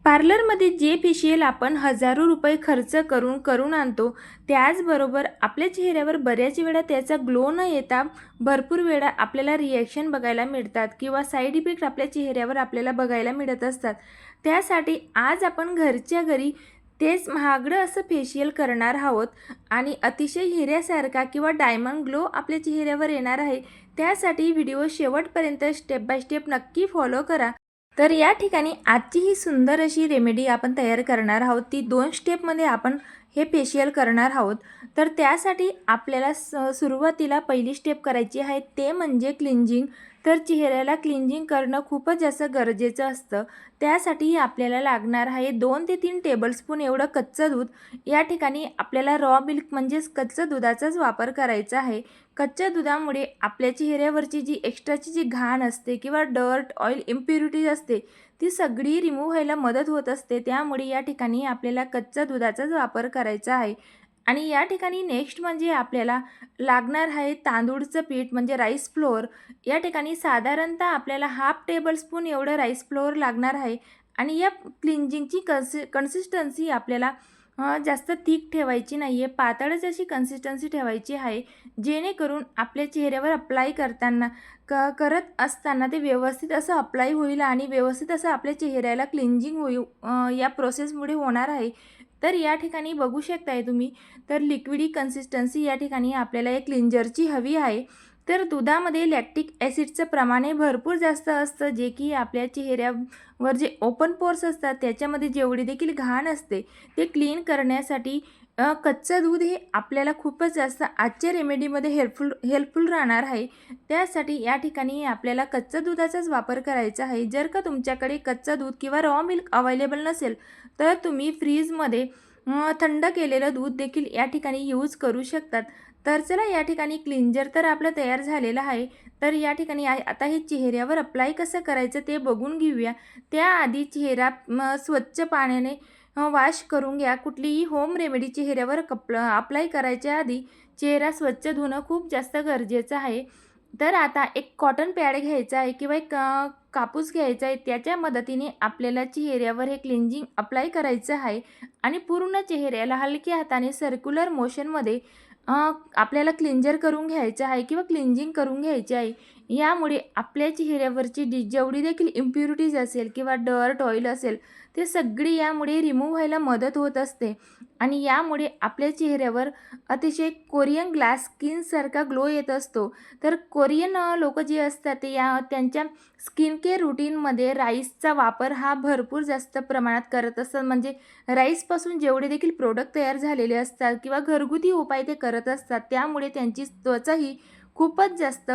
पार्लरमध्ये जे फेशियल आपण हजारो रुपये खर्च करून आणतो, त्याचबरोबर आपल्या चेहऱ्यावर बऱ्याच वेळा त्याचा ग्लो न येता भरपूर वेळा आपल्याला रिॲक्शन बघायला मिळतात किंवा साईड इफेक्ट आपल्या चेहऱ्यावर आपल्याला बघायला मिळत असतात. त्यासाठी आज आपण घरच्या घरी तेच महागडं असं फेशियल करणार आहोत आणि अतिशय हिऱ्यासारखा किंवा डायमंड ग्लो आपल्या चेहऱ्यावर येणार आहे. त्यासाठी व्हिडिओ शेवटपर्यंत स्टेप बाय स्टेप नक्की फॉलो करा. तर या ठिकाणी आजची ही सुंदर अशी रेमेडी आपण तयार करणार आहोत. ती 2 स्टेपमध्ये आपण हे फेशियल करणार आहोत. तर त्यासाठी आपल्याला सुरुवातीला पहिली स्टेप करायची आहे, ते म्हणजे क्लिन्झिंग. तर चेहऱ्याला क्लिन्झिंग करणं खूपच जास्त गरजेचं असतं. त्यासाठी आपल्याला लागणार आहे 2 ते 3 टेबलस्पून एवढं कच्चं दूध. या ठिकाणी आपल्याला रॉ मिल्क म्हणजेच कच्चं दुधाचाच वापर करायचा आहे. कच्च्या दुधामुळे आपल्या चेहऱ्यावरची जी एक्स्ट्राची जी घाण असते किंवा डर्ट, ऑइल, इम्प्युरिटीज असते, ती सगळी रिमूव्ह व्हायला मदत होत असते. त्यामुळे या ठिकाणी आपल्याला कच्च्या दुधाचाच वापर करायचा आहे. आणि या ठिकाणी नेक्स्ट म्हणजे आपल्याला लागणार आहे तांदूळचं पीठ म्हणजे राईस फ्लोअर. या ठिकाणी साधारणतः आपल्याला हाफ टेबलस्पून एवढं राईस फ्लोअर लागणार आहे. आणि या क्लिन्झिंगची कन्सिस्टन्सी आपल्याला जास्त थिक ठेवायची नाही आहे, पातळच अशी कन्सिस्टन्सी ठेवायची आहे, जेणेकरून आपल्या चेहऱ्यावर अप्लाय करताना करत असताना ते व्यवस्थित असं अप्लाय होईल आणि व्यवस्थित असं आपल्या चेहऱ्याला क्लिन्झिंग होईल. या प्रोसेसमुळे होणार आहे. तर या ठिकाणी बघू शकताय तुम्ही, तर लिक्विडी कन्सिस्टन्सी या ठिकाणी आपल्याला एक क्लिन्झरची हवी आहे. तर दुधामध्ये लॅक्टिक ॲसिडचं प्रमाण भरपूर जास्त असतं, जे की आपल्या चेहऱ्यावर जे ओपन पोर्स असतात त्याच्यामध्ये जेवढी देखील घाण असते ते क्लीन करण्यासाठी कच्चं दूध हे आपल्याला खूपच जास्त आजच्या रेमेडीमध्ये हेल्पफुल राहणार आहे. त्यासाठी या ठिकाणी आपल्याला कच्च्या दुधाचाच वापर करायचा आहे. जर का तुमच्याकडे कच्चं दूध किंवा रॉ मिल्क अवेलेबल नसेल, तर तुम्ही फ्रीजमध्ये थंड केलेलं दूध देखील या ठिकाणी यूज करू शकतात. तर चला, या ठिकाणी क्लिन्झर तर आपलं तयार झालेलं आहे. तर या ठिकाणी आता हे चेहऱ्यावर अप्लाय कसं करायचं ते बघून घेऊया. त्याआधी चेहरा स्वच्छ पाण्याने वॉश करून घ्या. कुठलीही होम रेमेडी चेहऱ्यावर अप्लाय करायच्या आधी चेहरा स्वच्छ धुणं खूप जास्त गरजेचं आहे. तर आता एक कॉटन पॅड घ्यायचा आहे किंवा एक कापूस घ्यायचा आहे. त्याच्या मदतीने आपल्याला चेहऱ्यावर हे क्लिन्झिंग अप्लाय करायचं आहे आणि पूर्ण चेहऱ्याला हलक्या हाताने सर्क्युलर मोशनमध्ये आपल्याला क्लिन्झर करून घ्यायचं आहे किंवा क्लिन्झिंग करून घ्यायचे आहे. यामुळे आपल्या चेहऱ्यावरची जेवढी देखील इम्प्युरिटीज असेल किंवा डर्ट, ऑइल असेल, ते सगळी यामुळे रिमूव्ह व्हायला मदत होत असते आणि यामुळे आपल्या चेहऱ्यावर अतिशय कोरियन ग्लास स्किनसारखा ग्लो येत असतो. तर कोरियन लोक जे असतात ते त्यांच्या स्किन केअर रुटीनमध्ये राईसचा वापर हा भरपूर जास्त प्रमाणात करत असतात. म्हणजे राईसपासून जेवढे देखील प्रोडक्ट तयार झालेले असतात किंवा घरगुती उपाय ते करत असतात, त्यामुळे त्यांची त्वचा ही खूपच जास्त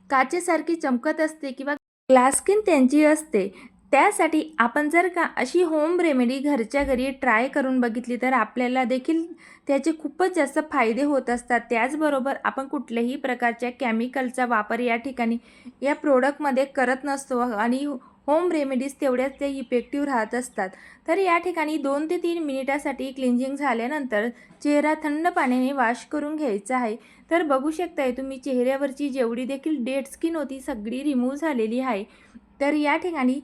काचेसारखी चमकत असते किंवा ग्लास स्किन त्यांची असते. त्यासाठी आपण जर का अशी होम रेमेडी घरच्या घरी ट्राय करून बघितली, तर आपल्याला देखील त्याचे खूपच जास्त फायदे होत असतात. त्याचबरोबर आपण कुठल्याही प्रकारच्या केमिकलचा वापर या ठिकाणी या प्रोडक्टमध्ये करत नसतो आणि होम रेमेडीज तेवढ्याच ते इफेक्टिव्ह राहत असतात. तर या ठिकाणी 2 ते 3 मिनिटासाठी क्लिन्झिंग झाल्यानंतर चेहरा थंड पाण्याने वॉश करून घ्यायचा आहे. तर बघू शकताय तुम्ही, चेहऱ्यावरची जेवढी देखील डेड स्किन होती सगळी रिमूव्ह झालेली आहे. तर या ठिकाणी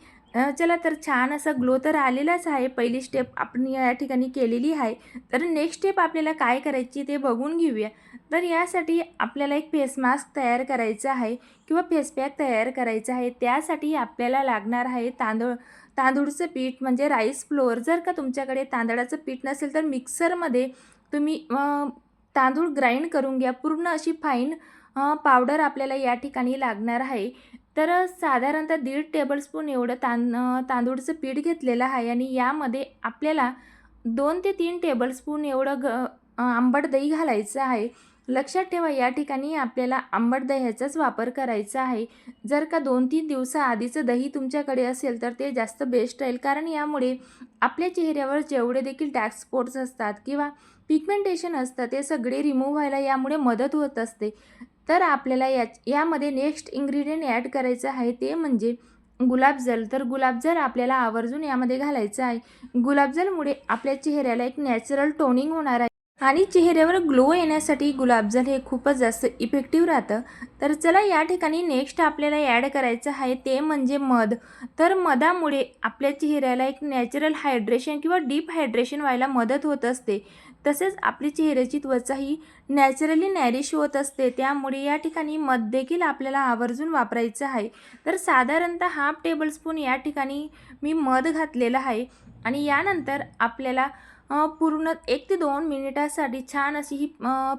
चला, तर छान असा ग्लो तर आलेलाच आहे. पहिली स्टेप आपण या ठिकाणी केलेली आहे. तर नेक्स्ट स्टेप आपल्याला काय करायची ते बघून घेऊया. तर यासाठी आपल्याला एक फेस मास्क तयार करायचा आहे किंवा फेस पॅक तयार करायचा आहे. त्यासाठी आपल्याला लागणार आहे तांदूळचं पीठ म्हणजे राईस फ्लोअर. जर का तुमच्याकडे तांदळाचं पीठ नसेल, तर मिक्सरमध्ये तुम्ही तांदूळ ग्राइंड करून घ्या. पूर्ण अशी फाईन पावडर आपल्याला या ठिकाणी लागणार आहे. तर साधारणतः 1.5 टेबलस्पून एवढं तांदूळचं पीठ घेतलेलं आहे आणि यामध्ये आपल्याला 2 ते 3 टेबलस्पून एवढं आंबट दही घालायचं आहे. लक्षात ठेवा, या ठिकाणी आपल्याला आंबट दह्याचाच वापर करायचा आहे. जर का 2-3 दिवसाआधीचं दही तुमच्याकडे असेल, तर ते जास्त बेस्ट राहील, कारण यामुळे आपल्या चेहऱ्यावर जेवढे देखील डार्क स्पॉट्स असतात किंवा पिगमेंटेशन असतं ते सगळे रिमूव्ह व्हायला यामुळे मदत होत असते. तर आपल्याला यामध्ये नेक्स्ट इन्ग्रेडियंट ॲड करायचं आहे, ते म्हणजे गुलाबजल. तर गुलाबजल आपल्याला आवर्जून यामध्ये घालायचं आहे. गुलाबजलमुळे आपल्या चेहऱ्याला एक नॅचरल टोनिंग होणार आहे. आणि चेहऱ्यावर ग्लो येण्यासाठी गुलाबजल हे खूपच जास्त इफेक्टिव्ह राहतं. तर चला या ठिकाणी नेक्स्ट आपल्याला ॲड करायचं आहे ते म्हणजे मध. तर मधामुळे आपल्या चेहऱ्याला एक नॅचरल हायड्रेशन किंवा डीप हायड्रेशन व्हायला मदत होत असते. तसेच आपली चेहऱ्याची त्वचा ही नॅचरली नॅरिश होत असते. त्यामुळे या ठिकाणी मध देखील आपल्याला आवर्जून वापरायचं आहे. तर साधारणतः हाफ टेबलस्पून या ठिकाणी मी मध घातलेलं आहे आणि यानंतर आपल्याला पूर्ण 1 ते 2 मिनिटासाठी छान अशी ही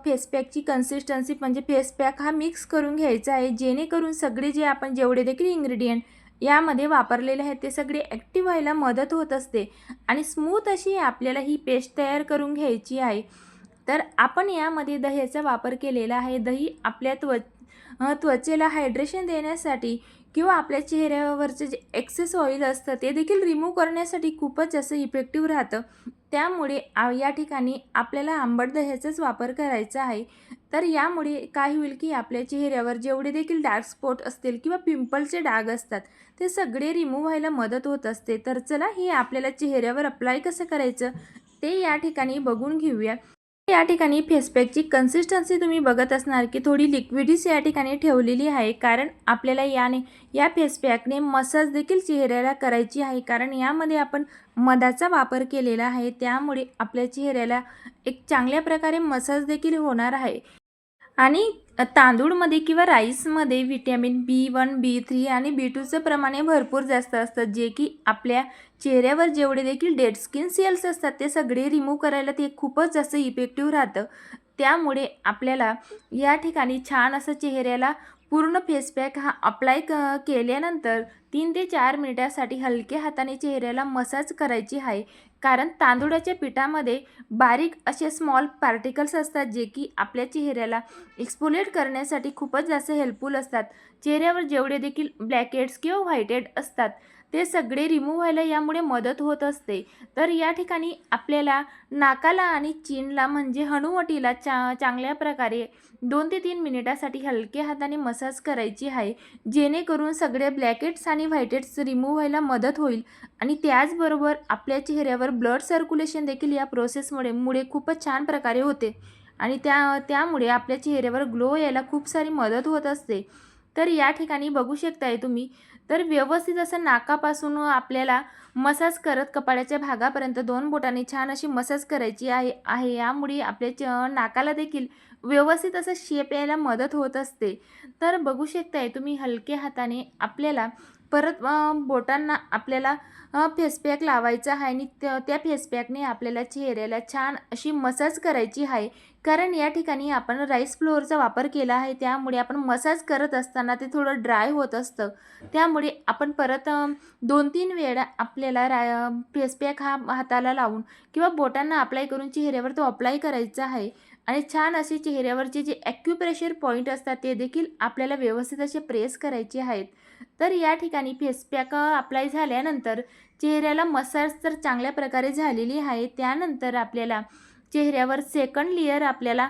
फेस पॅकची कन्सिस्टन्सी म्हणजे फेस पॅक हा मिक्स करून घ्यायचा आहे. जेणेकरून सगळे जे आपण जेवढे देखील इन्ग्रेडियंट यामध्ये वापरलेले आहेत ते सगळे ॲक्टिव्ह व्हायला मदत होत असते आणि स्मूथ अशी आपल्याला ही पेस्ट तयार करून घ्यायची आहे. तर आपण यामध्ये दह्याचा वापर केलेला आहे. दही आपल्या त्वचेला हायड्रेशन देण्यासाठी किंवा आपल्या चेहऱ्यावरचं जे एक्सेस ऑइल असतं ते देखील रिमूव्ह करण्यासाठी खूपच जास्त इफेक्टिव्ह राहतं. त्यामुळे या ठिकाणी आपल्याला आंबट दह्याचाच वापर करायचा आहे. तर यामुळे काय होईल की आपल्या चेहऱ्यावर जेवढे देखील डार्क स्पॉट असतील किंवा पिंपलचे डाग असतात ते सगळे रिमूव्ह व्हायला मदत होत असते. तर चला हे आपल्याला चेहऱ्यावर अप्लाय कसं करायचं ते या ठिकाणी बघून घेऊया. या ठिकाणी फेस पॅकची कन्सिस्टन्सी तुम्ही बघत असणार की थोडी लिक्विडीच या ठिकाणी ठेवलेली आहे, कारण आपल्याला या फेस पॅकने मसाज देखील चेहऱ्याला करायची आहे. कारण यामध्ये आपण मधाचा वापर केलेला आहे, त्यामुळे आपल्या चेहऱ्याला एक चांगल्या प्रकारे मसाज देखील होणार आहे. आणि तांदूळमध्ये किंवा राईसमध्ये व्हिटॅमिन B1, B3 आणि B2चं प्रमाण भरपूर जास्त असतं, जे की आपल्या चेहऱ्यावर जेवढे देखील डेड स्किन सेल्स असतात ते सगळे रिमूव्ह करायला ते खूपच जास्त इफेक्टिव्ह राहतं. त्यामुळे आपल्याला या ठिकाणी छान असं चेहऱ्याला पूर्ण फेस पॅक हा अप्लाय केल्यानंतर 3 ते 4 मिनिटासाठी हलक्या हाताने चेहऱ्याला मसाज करायची आहे. कारण तांदूळाच्या पिठामध्ये बारीक असे स्मॉल पार्टिकल्स असतात, जे की आपल्या चेहऱ्याला एक्सफोलिएट करण्यासाठी खूपच जास्त हेल्पफुल असतात. चेहऱ्यावर जेवढे देखील ब्लॅकहेड्स किंवा व्हाईटहेड असतात ते सगळे रिमूव्ह व्हायला यामुळे मदत होत असते. तर या ठिकाणी आपल्याला नाकाला आणि चिनला म्हणजे हनुवटीला चांगल्या प्रकारे 2 ते 3 मिनिटासाठी हलक्या हाताने मसाज करायची आहे. जेणेकरून सगळे ब्लॅकहेड्स आणि व्हाईटहेड्स रिमूव्ह व्हायला मदत होईल आणि त्याचबरोबर आपल्या चेहऱ्यावर ब्लड सर्क्युलेशन देखील या प्रोसेसमुळे खूपच छान प्रकारे होते आणि त्यामुळे आपल्या चेहऱ्यावर ग्लो यायला खूप सारी मदत होत असते. तर या ठिकाणी बघू शकताय तुम्ही, तर व्यवस्थित असं नाकापासून आपल्याला मसाज करत कपाळाच्या भागापर्यंत 2 बोटांनी छान अशी मसाज करायची आहे. यामुळे आपल्या नाकाला देखील व्यवस्थित असं शेप यायला मदत होत असते. तर बघू शकताय तुम्ही हलक्या हाताने आपल्याला परत बोटांना आपल्याला फेस पॅक लावायचा आहे आणि त्या फेस पॅकने आपल्याला चेहऱ्याला छान अशी मसाज करायची आहे. कारण या ठिकाणी आपण राईस फ्लोअरचा वापर केला आहे, त्यामुळे आपण मसाज करत असताना ते थोडं ड्राय होत असतं. त्यामुळे आपण परत 2-3 वेळा आपल्याला फेस पॅक हा हाताला लावून किंवा बोटांना अप्लाय करून चेहऱ्यावर तो अप्लाय करायचा आहे आणि छान असे चेहऱ्यावरचे जे ॲक्युप्रेशर पॉईंट असतात ते देखील आपल्याला व्यवस्थित असे प्रेस करायचे आहेत. तर या ठिकाणी फेस पॅक अप्लाय झाल्यानंतर चेहऱ्याला मसाज तर चांगल्या प्रकारे झालेली आहे. त्यानंतर आपल्याला चेहऱ्यावर सेकंड लेयर आपल्याला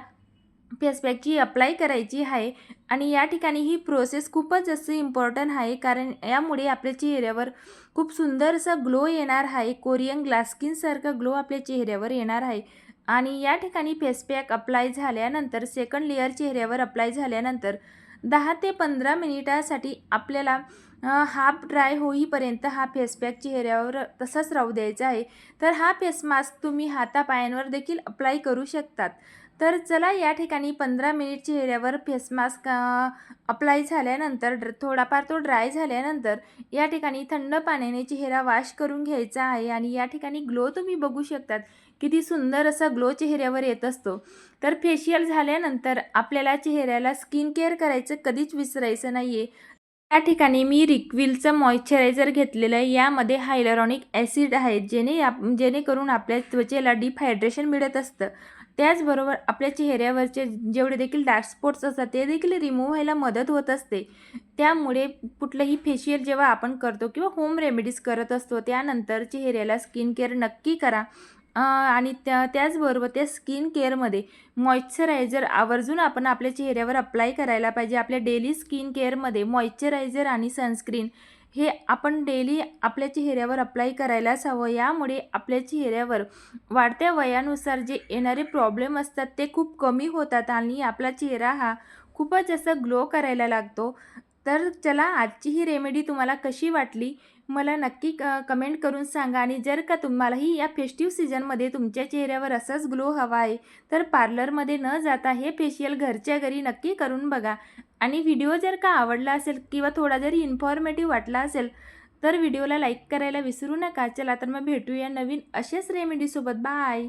फेस पॅकची अप्लाय करायची आहे आणि या ठिकाणी ही प्रोसेस खूपच जास्त इम्पॉर्टंट आहे. कारण यामुळे आपल्या चेहऱ्यावर खूप सुंदर असा ग्लो येणार आहे. कोरियन ग्लास स्किनसारखा ग्लो आपल्या चेहऱ्यावर येणार आहे. आणि या ठिकाणी फेस पॅक अप्लाय झाल्यानंतर सेकंड लेयर चेहऱ्यावर अप्लाय झाल्यानंतर 10 ते 15 मिनिटासाठी आपल्याला हाफ ड्राय होईपर्यंत हा फेस पॅक चेहऱ्यावर तसाच राहू द्यायचा आहे. तर हा फेस मास्क तुम्ही हातापायांवर देखील अप्लाय करू शकतात. तर चला या ठिकाणी 15 मिनिट चेहऱ्यावर फेस मास्क अप्लाय झाल्यानंतर थोडाफार तो ड्राय झाल्यानंतर या ठिकाणी थंड पाण्याने चेहरा वॉश करून घ्यायचा आहे आणि या ठिकाणी ग्लो तुम्ही बघू शकतात. किती सुंदर असा ग्लो चेहऱ्यावर येत असतो. तर फेशियल झाल्यानंतर आपल्याला चेहऱ्याला स्किन केअर करायचं कधीच विसरायचं नाही आहे. त्या ठिकाणी मी रिक्विलचं मॉइश्चरायझर घेतलेलं आहे. यामध्ये हायलुरॉनिक ॲसिड आहे, जेणेकरून आपल्या त्वचेला डीप हायड्रेशन मिळत असतं. त्याचबरोबर आपल्या चेहऱ्यावरचे जेवढे देखील डार्क स्पॉट्स असतात ते देखील रिमूव्ह व्हायला मदत होत असते. त्यामुळे कुठलंही फेशियल जेव्हा आपण करतो किंवा होम रेमेडीज करत असतो त्यानंतर चेहऱ्याला स्किन केअर नक्की करा. आणि त्याचबरोबर त्या स्किन केअरमध्ये मॉइश्चरायझर आवर्जून आपण आपल्या चेहऱ्यावर अप्लाय करायला पाहिजे. आपल्या डेली स्किन केअरमध्ये मॉइश्चरायझर आणि सनस्क्रीन हे आपण डेली आपल्या चेहऱ्यावर अप्लाय करायलाच हवं. यामुळे आपल्या चेहऱ्यावर वाढत्या वयानुसार जे येणारे प्रॉब्लेम असतात ते खूप कमी होतात आणि आपला चेहरा हा खूपच असा ग्लो करायला लागतो. तर चला, आजची ही रेमेडी तुम्हाला कशी वाटली मला नक्की कमेंट करून सांगा. आणि जर का तुम्हालाही या फेस्टिव्ह सीझनमध्ये तुमच्या चेहऱ्यावर असाच ग्लो हवा आहे तर पार्लरमध्ये न जाता हे फेशियल घरच्या घरी नक्की करून बघा. आणि व्हिडिओ जर का आवडला असेल किंवा थोडा जरी इन्फॉर्मेटिव्ह वाटला असेल तर व्हिडिओला लाईक करायला विसरू नका. चला तर मग भेटूया नवीन अशाच रेमेडीसोबत. बाय.